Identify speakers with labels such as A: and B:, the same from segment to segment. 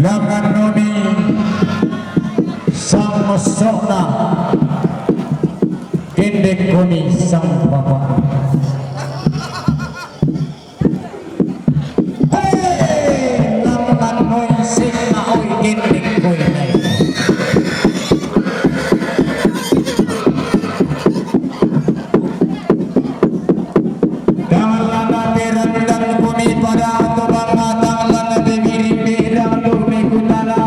A: Langan noni sang mesona kendek koni sang bapak. Hei, langan noi sing naoi kendek koni nai. Dangan lana terang dan koni pada tobang matang lana demiring bedang durmi kutala.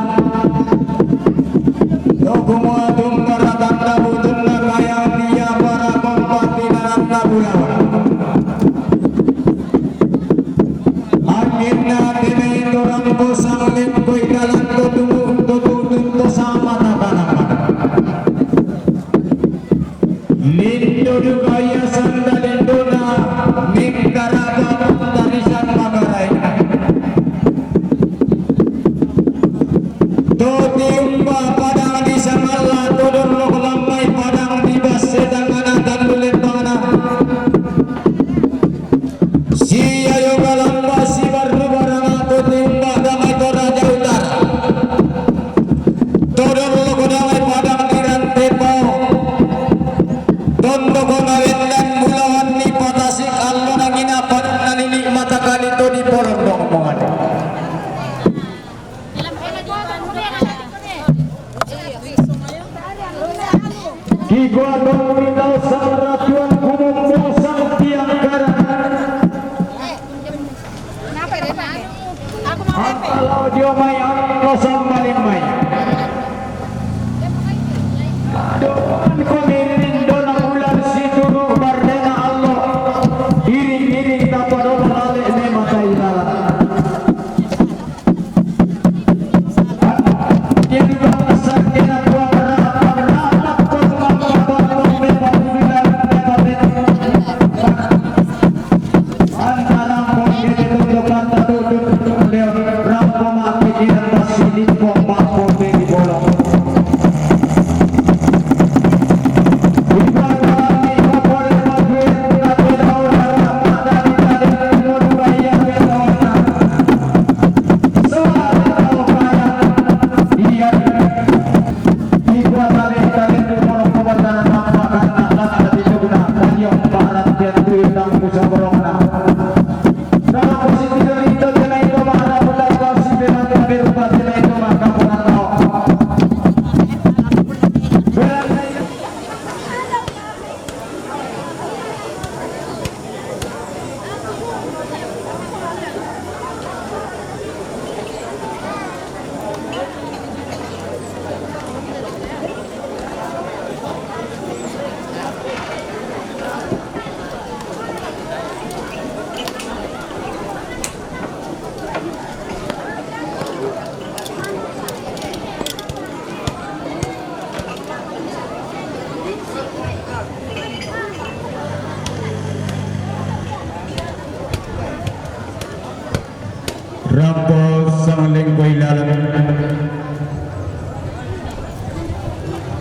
A: Rampo sang lingkoy lalang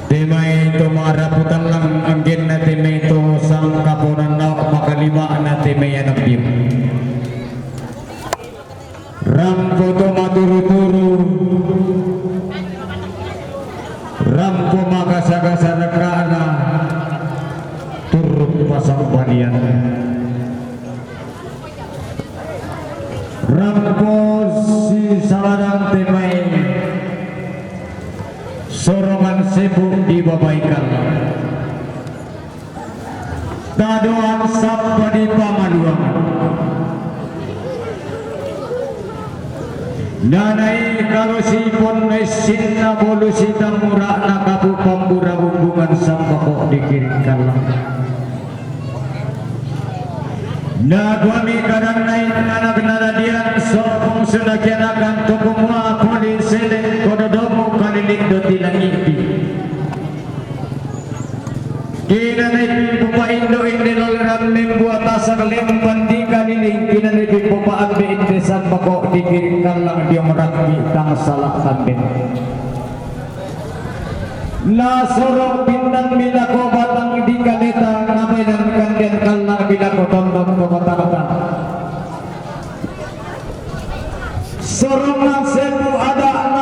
A: timay ito maraputan lang angin na timay ito sang kapunan na makalima na timay anapim rampo ito maturo-turo rampo makasagasanagkaan na turut pasang balian rampo si salarang timay sorongan sibuk dibabaikan tadoan sapa di pamaluang nanai kalau sipon mesin na bolu sitang murah na kapu pambura hubungan sampai kok dikirimkan na kami kadang naik anak naradian sopong sedakian akan tukumua kali selek kododomu kalilik doti langipi kina naik pupa indo indi lolram membuat asal lempan di kalilik kina naik pupa ambe indi sampai kok dikirimkan lang dia meraki tang salah kambing la sorok bintang bila ko batang di kaleta ngabay dan kandian kalna bila ko tondong ko kata-kata sorong lang sebu ada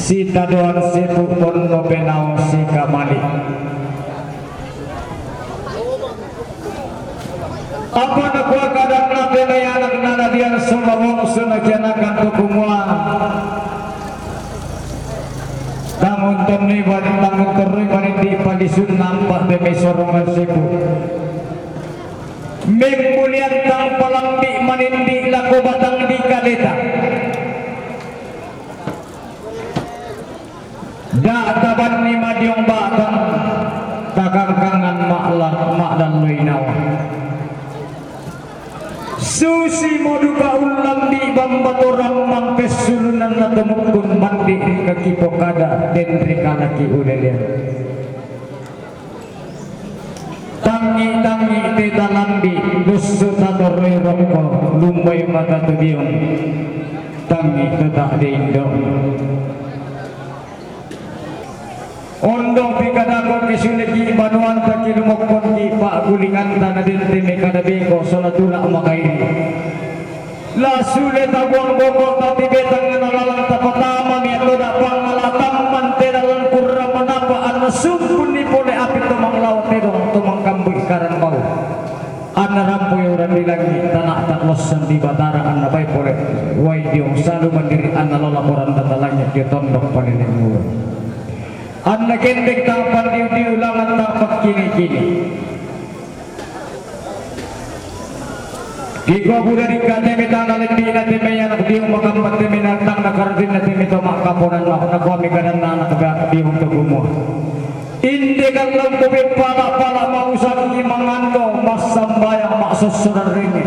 A: si taduan si pupon no penau si kamali. Apa nak buat kadang nanti anak nana dia semua sunakanakan tukumua. Tangun tani bani tangun terui bani di palisun nampak demi sorongan siku. Membulian tang palang di manindi laku batang di kaleta. Dak taban ni madiong batang takangkangan mak dan luinawa. Susi moduka ulam di bambatorang mangkesulunan na tumukun mandi di kaki pokada dendri kanaki ulelian. Tangi te dalambi lusu tatoroi roko lumbay mata tudiong tangi te tak de indo. Ondo pikadako kisuleki banuan ta kilumokon ki pak gulingan ta na dente mekadabe ko solatula makaini. La sule ta buang boko ta tibetang nalalang ta patama mi atoda pangalatam mantedalan kurra manapa anna sumpun ni pole api tumang laut nedong tumang kambuy karan bau. Anna rampoy orang dilangi tanah taklosan di batara anna bay pole wai diong salu mandiri anna lolaporan tatalangnya dia tondok panen mulu. Anna kendek tangpan diulangan tampak kini-kini. Iko buda di katemi tanah lendi na temi anak diung makampat temi nantang nakardin na temi to makaponan ako na kuami kanan na anak ga diung to gumo. Indi kang lampubi pala-pala mausap ki mangando masambayang maksusunan rini.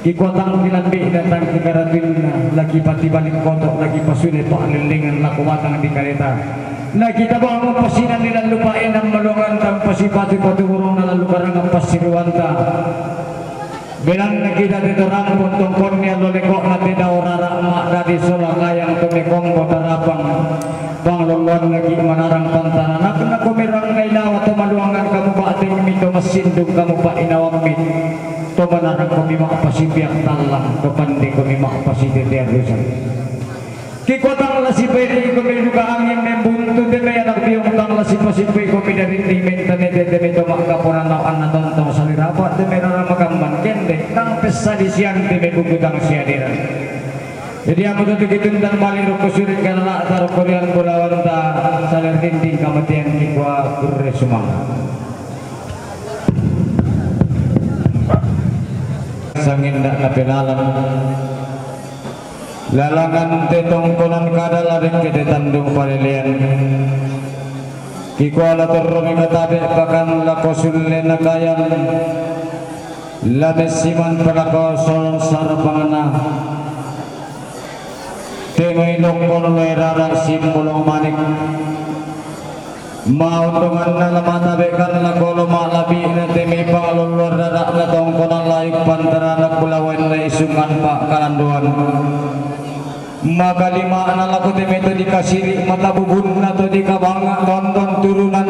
A: Kikuatang nilambi na tang kikaratin na lagi pati balik kotok lagi pasunay paalilingan lakumatang di kalita. Nakita ba ang pasinan nila lupain ang malungan tang pasipati paturong na lukarang ang pasiruanta. Bilang nakita dito rang puntong niya loliko na tinaurara mak dari sulangayang tumikong botarapang pangluluan lagi manarang pantana. Nak kumirang nailawa tumaluangan kamu ba ating mito masindog kamu ba inawang mit. Tumanarang kami makapasibiyak talang kapandi kami makapasititiarusan. Kikuatang lasipay kami juga angin membuntu demi anak biong tang lasipay kami dari timenta nete demi to makapunan na anak tontong salirapat demi nara makamban kende tang pesa di siang demi bugudang siadiran. Jadi aku tuh ditundang balik rukusurin karena taruh korean bulawan ta salir tinting kamatian kikwa kurre sumang. Sangin dak napelalan. Lalangan tetong konan kada laring kede tandung palilian. Kikuala turumi katabe pakan lako sulle nakayan. Lames siman palako sol sarapangana. Temay longkon loirarang simbulong manik. Mauntungan na lamatabe kan lako lumalabi na temay pangalulur darak na tongkonan layuk pantara na kulawan na isungan pa kalanduan. Maka lima anak laku teme itu dikasih mata bubun atau dikabanga tonton turunan.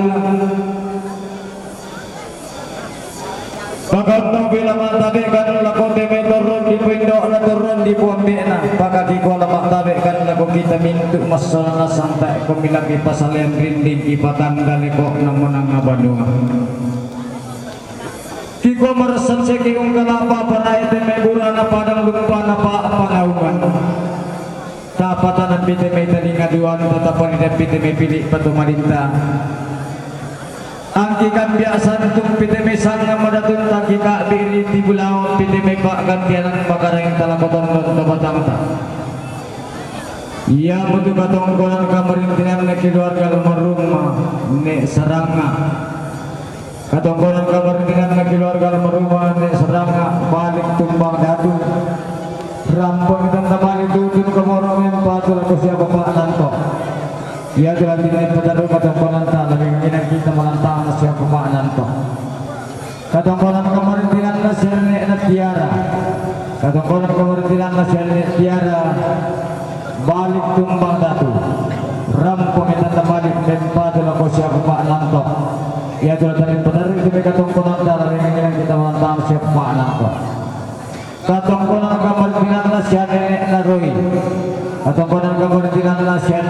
A: Bakat no bila mata bekan laku teme turun di pindok na turun di puambena. Bakat di kolam mata bekan laku kita mintu masalah sampai kami lagi pasal yang rinding ipatan daleko namunang abadua. Kiko meresan sekiung kelapa perai teme burana padang lupa napa panauman. Tapatan piteme tadi ngaduan tatapan dan piteme pilih patu malinta. Angkikan biasa untuk piteme sanga madatun takika diri di bulau piteme pak gantianan pakarang talakoton to batang ta. Ia betul katong kolan kamerintinan ne keluarga rumah ne saranga. Katong kolan kamerintinan ne keluarga rumah ne saranga balik tumbang dadu. Rampung dan teman itu dulu kemorong yang patul aku siapa Pak Nanto. Ia telah dinai pedaru katong konanta lebih mengingat kita melantang siapa Pak Nanto. Katong kolan kemarin tinan nasihat na tiara. Katong kolan kemarin tinan nasihat tiara. Balik tumbang datu. Rampung dan balik dan patul aku siapa Pak Nanto. Ia telah dinai pedaru itu katong konanta lebih mengingat kita melantang siapa Pak Nanto. Katong konan kamar tinan nasihat nenek naroi. Katong konan kamar tinan nasihat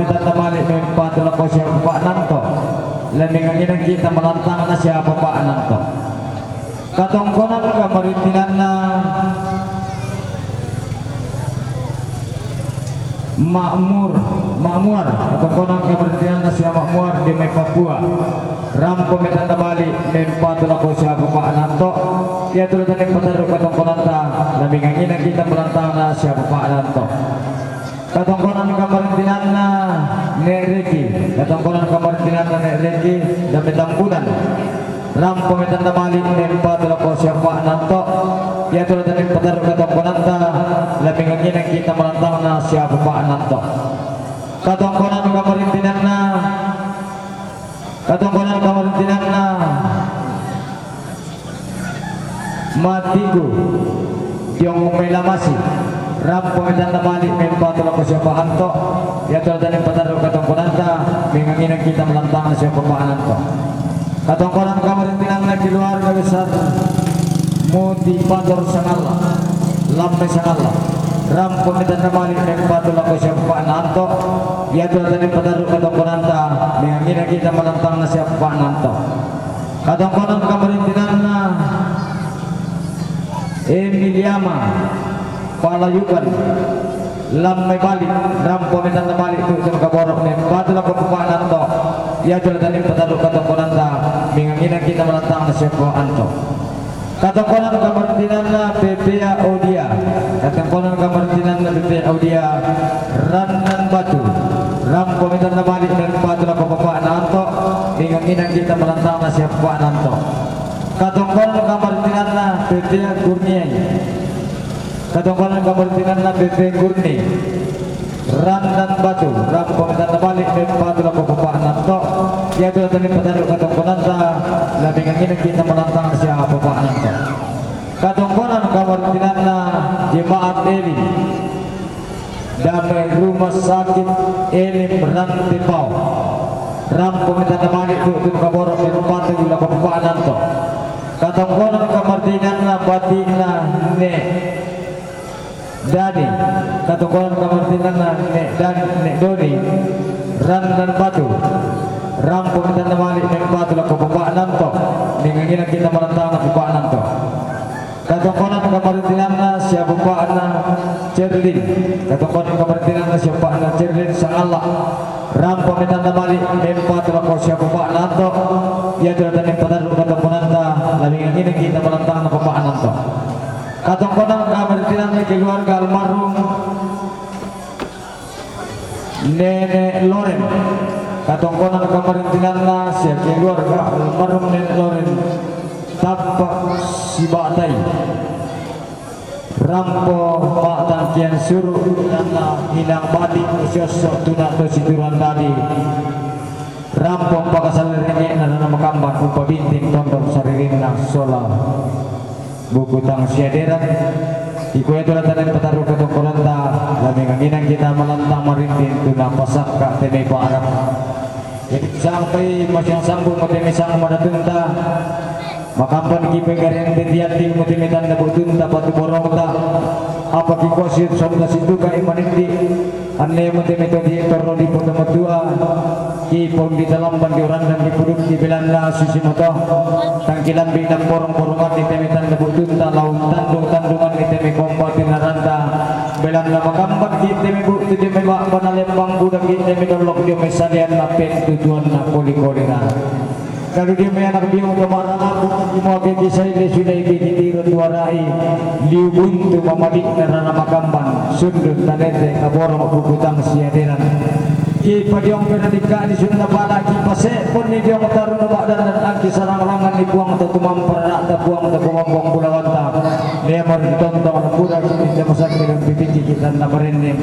A: pamitan tamali mempat lako siya Pak Nanto leming ang kita melantang na siya Pak Nanto katongkonan kamarintinan na Makmur katongkonan kamarintinan na siya Makmur di May Papua ram pamitan tamali mempat lako siya Pak Nanto ya tulad na pataru katongkonan ta leming ang kita melantang na siya Pak Nanto katongkonan kamarintinan na Nereki katongkonan kamarintinan na Nereki dan Tambunan ram pamitan tamali mempat lako siya Pak Nanto ya tulad na pataru katongkonan ta leming ang kita melantang na siya Pak Nanto katongkonan kamarintinan na Matiku Tiong Melamasi ram pamitan tamali mempat lako siya Pak Nanto ya tulad na pataru katongkonan ta leming ang kita melantang na siya Pak Nanto katongkonan kamarintinan na keluarga besar Motivator Sangala Lampai Sangala ram pamitan tamali mempat lako siya Pak Nanto ya tulad na pataru katongkonan ta leming ang kita melantang na siya Pak Nanto katongkonan kamarintinan na Emiliama Palayukan Lamai balik ram pamitan tamali itu jam kaborok mempat lako Pak Nanto ya tulad na pataru katongkonan ta leming ang kita melantang na siya Pak Nanto katongkonan kamarintinan na PPA Audia katongkonan kamarintinan na PPA Audia Ranan Batu ram pamitan tamali mempat lako Pak Nanto leming ang kita melantang na siya Pak Nanto katongkonan kamarintinan na PPA Gurniay katongkonan kamarintinan na PPA Gurni Ranan Batu ram pamitan tamali mempat lako Pak Nanto ya tulad na pataru katongkonan ta leming ang kita melantang na siya Pak Nanto katongkonan kamarintinan na Jemaat Elim Damai Rumah Sakit Elim Rantipau ram pamitan tamali itu kaborok mempat lako Pak Nanto katongkonan kamarintinan na Batina Ne Dani katongkonan kamarintinan na Ne Doni Ranan Batu ram pamitan tamali mempat lako Pak Nanto leming ang kita melantang na Pak Nanto katongkonan kamarintinan na siya Pak na Cerlin katongkonan kamarintinan na siya Pak na Cerlin Sangala ram pamitan tamali mempat lako siya Pak Nanto ya tulad na pataru katongkonan ta leming ang kita melantang na Pak Nanto katongkonan kamarintinan na keluarga almarhum Nenek Loren katongkonan kamarintinan na siya keluarga almarhum Nenek Loren Tapak Sibatai rampo Pak Tangkian Suruh dan Hinang Badi usios tuna to situran tadi rampo pakasal rene na namakamban upa binting tondok saririn na sola buku tang siaderan ikuya tulad na pataru katongkonan ta leming ang kita melantang marintin tuna pasak ka teme pa Arab sampai masyang sambung matemi sang madatun ta makampan kipe gareng tetiati mutimitan na butun ta patu borong ta apa kikosit somda situka imanindi anne mutimito di torno di putu matua kipon di dalam bandiuran dan di puduk di belanda susimoto tangkilan binang borong-borongan di temitan na butun ta laun tandung-tandungan di temi kompa tinaranta belanda makampan di temi bukti di meba banalembang budak di temi dolok di mesalian na pen tujuan na koli-kolina kalau dia may anak dia kemana aku semua kisah ini sudah ikiti rutuarai liubuntu mamadik na namakamban sundut tanete kaborong bukutang siaderan ki padiong penadika di sudah pada ki pase pun ni dia taruh na badan dan angki sarang langan ni buang ta tumam para ta buang ta buang bulawan ta dia mar ditonton na pura ki dia masak dengan pipiti kita na marenne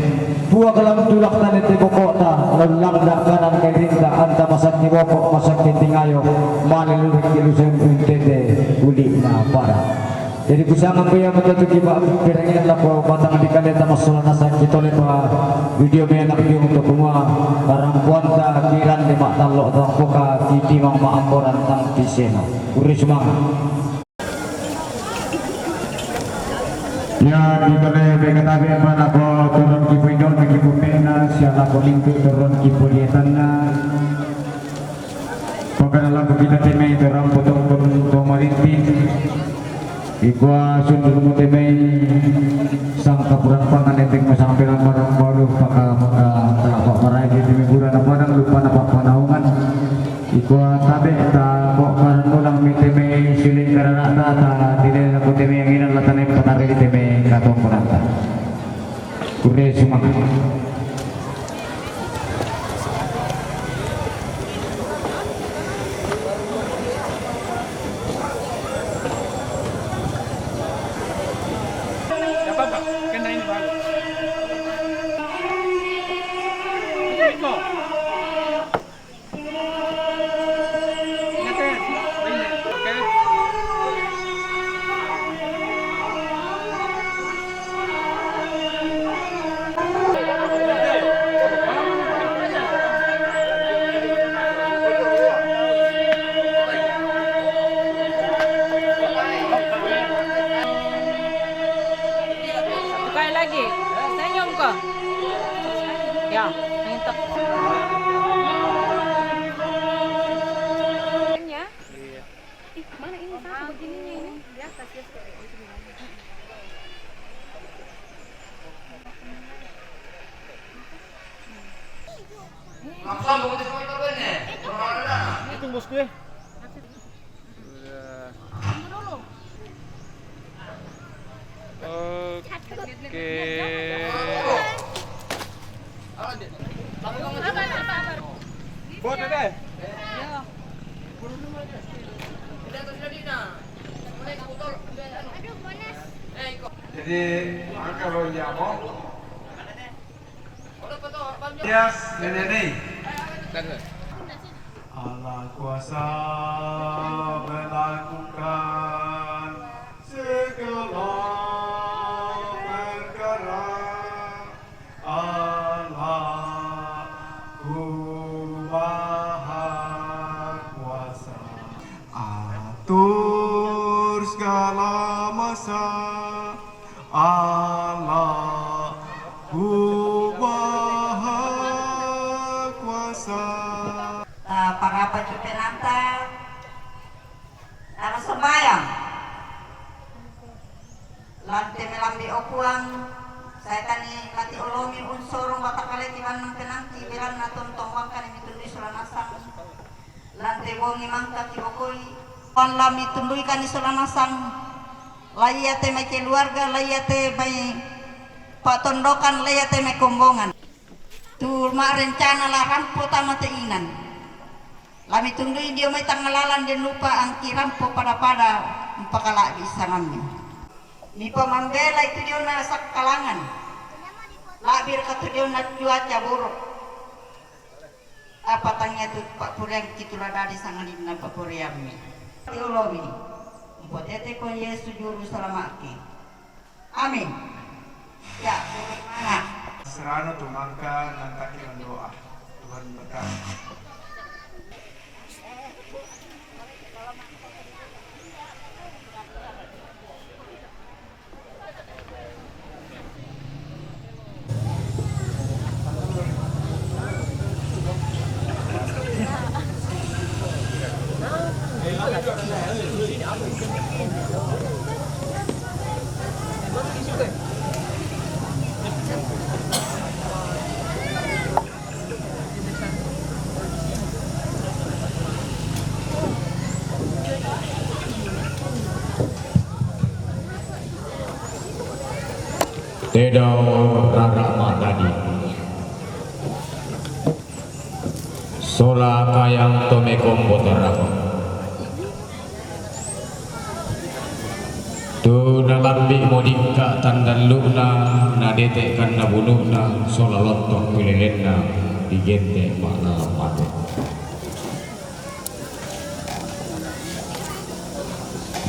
A: buah kalam tulak tanete bokota lalang dak kanan kay rinda anta masak ni bokok masak tingayo malulurik ilusen untete uli na para jadi kusang ang kaya matatuki ba pirangin lang po batang di kaleta masalah nasa kitole pa video may anak yung untuk kumua karang buanta kiran di maktalo tang puka kiti mang maamboran tang tiseno uris mga Ya di kene katabi mana ko turun ki pindon ki pupena siapa ko lingku turun ki puliatana pagkanalang ko kita temay terang potong to maritim igwa sundul mo temay sang kapuran pangan enteng mo sang pirang barang baru paka tapak maray di timigura na padang lupa na papanahungan igwa tabi ta ko karan ulang mi temay siling karanata ta dili na ko temay ang inan latanay patari di temay katong kuranta kure sumak
B: Sekali lagi, senyum kok. Ya, minta. Ya. Ih, mana ini satu begininya ini? Di atas ya.
C: Itu bos gue. Oke. Buat deh.
D: Jadi kalau nyamuk, yes, nenek. Allah kuasa melakukan segala perkara. Allahku Maha Kuasa, atur segala masa. Allahku Maha Kuasa.
E: Para penanta dalam sembahyang lantai melambi okuang saya tani mati olomi unsur mata kali tiban nang penanti bilang natun tongwangkan ini tundui sulanasang lantai wongi mangka kibokoi on lami tundui kan sulanasang layate me keluarga layate bayi pak tondokan layate me kombongan tu mak rencana laran pertama teinan lami tundui dia may tangalalan din lupa ang kirampo pada empakala bisa namin. Ni pamambela itu dia na sa kalangan. Labir ka dia na cuaca buruk. Apa tanya tu Pak Puriang kitula dari sanganin na Pak Puriang ni. Teologi. Buat ete ko Yesus juru salamaki. Amin. Ya, bagaimana?
D: Serana tumangka nantaki doa. Tuhan berkati.
A: Tedo Rara tadi Sola kayang tomekom botorako Tu nalambi modika tandan luna nadete kan nabununa sola lontong pilelena digente makna lamate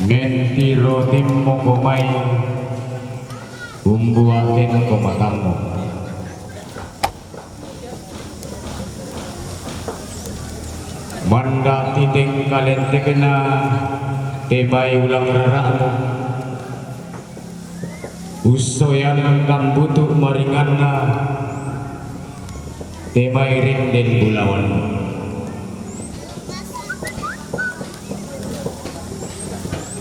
A: Mentiro timmo komai umbuatin komatamu manda titing kalente kena tebay ulang raramu usoyan kang butuh maringanna temairin den bulawan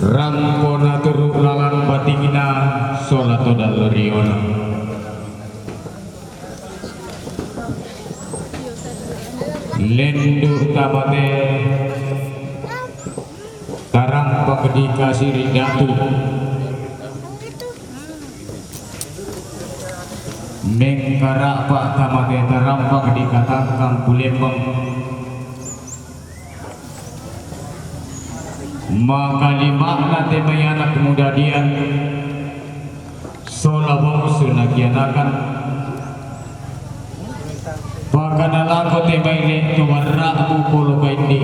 A: rampona turu lalang batingina solato daloriona lendu tamate tarang pagedika siridatu mengkara pak tamate tarang pagedika tangkang bulembang maka lima nate mayanak kemudadian solabong sunagianakan pagkanalang ko tebayle tumarra upolo kaindi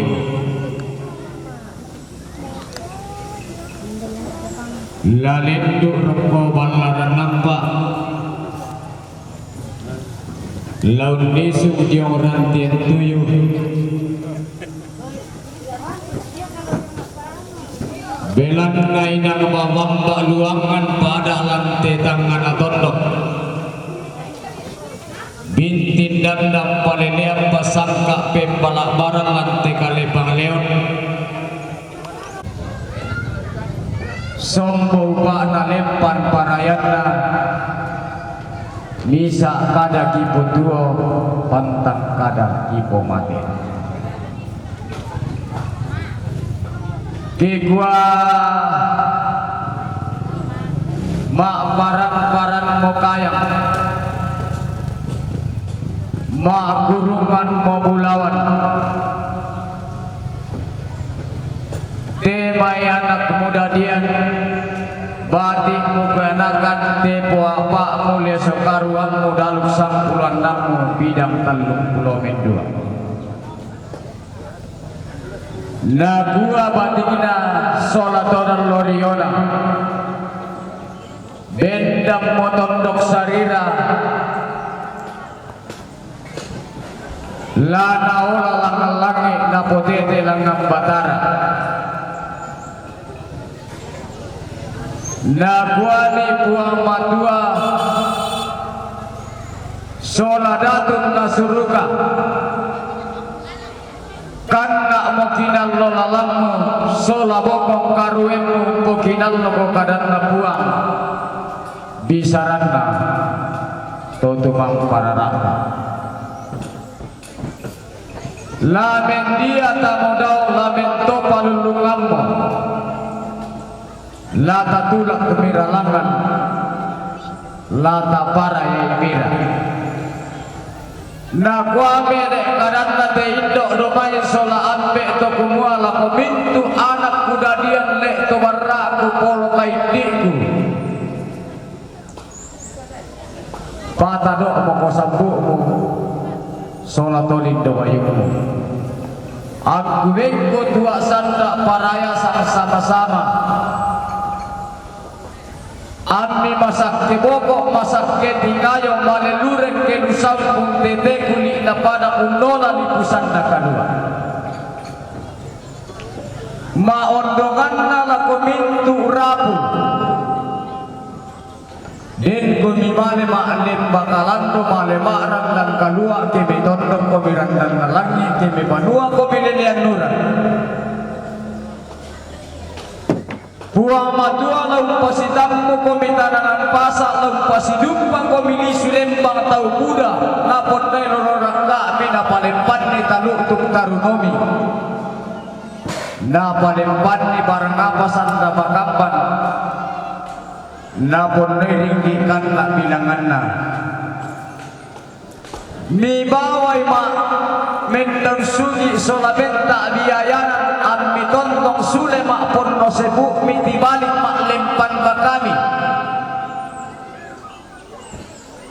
A: lalendu roko balaran nampak laun desu diong rantian tuyu belan nainang mamamba luangan pada lantai tangan atondok bintin dandang paleleang pasangka pempalak barang lantai kalepang leon sombo na lempan parayana misa kada kipo tuo pantang kada kipo mati kigwa mak parang-parang mo kayang mak gurungan mo bulawan temay anak muda dian batik mo kenakan tepo apa mulai sekaruan mo daluk sampulan namu bidang 32 na gua batikina solatoran loriona bendam motondok sarira la naola langalangi na potete langang batara na guani buang matua soladatun nasuruka kanna mo kinallo lalammu sola bokong karuemmu ko kinallo ko kadanna buang bisaranna totumang pararaka lamen dia tamodau lamen to palulungammo lata tulak kemiralangan lata para yaimira na kuame de kadanna te indok domai sola ambe to kumua la komintu anak kudadian le to barraku polo kaidiku patadok mo ko sambumu sola tolindo wayumu aku wengko tua sanda paraya sama-sama Ami masak ke bokok, masak ke tingayo, malelurek ke lusam kung tete kuli na pada unola ni pusan na kadua. Maondongan na la kumintu rabu. Den kumi male maalem bakalando male maarang ng kalua kemi tondong komiran ng nalangi kemi banua komilelian nuran. Buang madua lau pasitammu komitana ng pasa lau pasidumpang komili sulembang tau Buddha napon na lororang kami napalempan ni talutuk tarunomi napalempan ni barang napasan na makampan napon na ringgikan na bilangan na mi baway ma mendang sugi solabenta biayanan ammi tontong sule ma porno sebu miti balik mak lempan bakami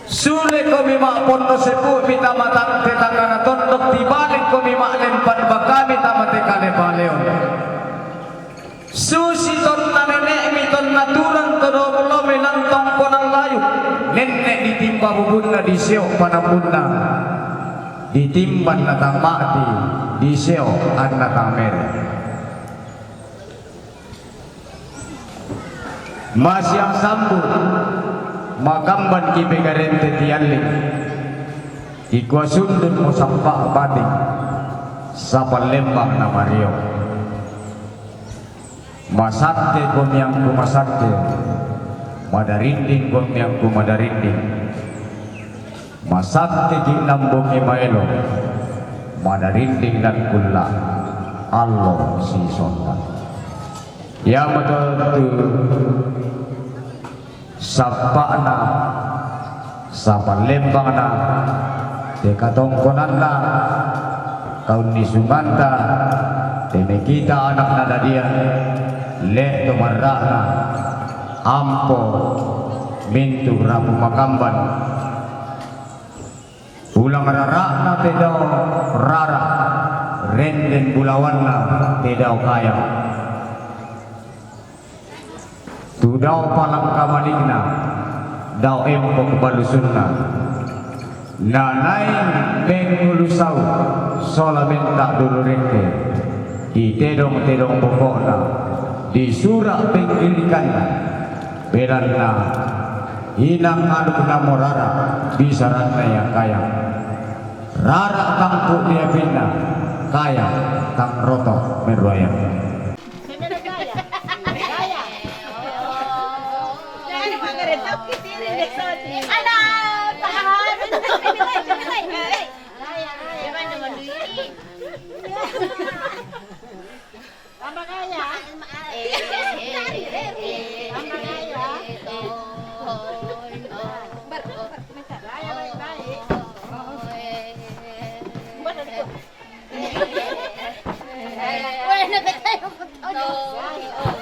A: sule komi mak porno sebu mita matang tetangana tontok tibalik komi mak lempan bakami tamate kale baleon susi ton na nenek mi ton naturan todomulo melantong konang layu nenek ditimpa bubunna di seok panapuna ditimban natang mati di seok an natang mere Masyang sambu magamban kibigarente tiyaling ikwasundun mo sampa bating sa palembang na Mario. Masakte kumyang kumasakte, madarinding kumyang kumadarinding. Masakte kinambong imaelo, madarinding dan kula allo si sonda. Ya betul sapa na sa palembang na dekatongkonan na kaun ni Sumanta temekita anak na dadian le tumarra na ampo mintu rapu makamban ulang rara na tedaw rara renden bulawan na tedaw kaya tudaw palang kamaligna daw empok balusun na nanay pengulusaw solamenta dulurente di tedong-tedong pokok na di surak pengkilikan na belan na inang aduk na morara bisaran na yang kaya rara tangku dia pinna kaya tang roto meruaya.
B: Wala na tayo.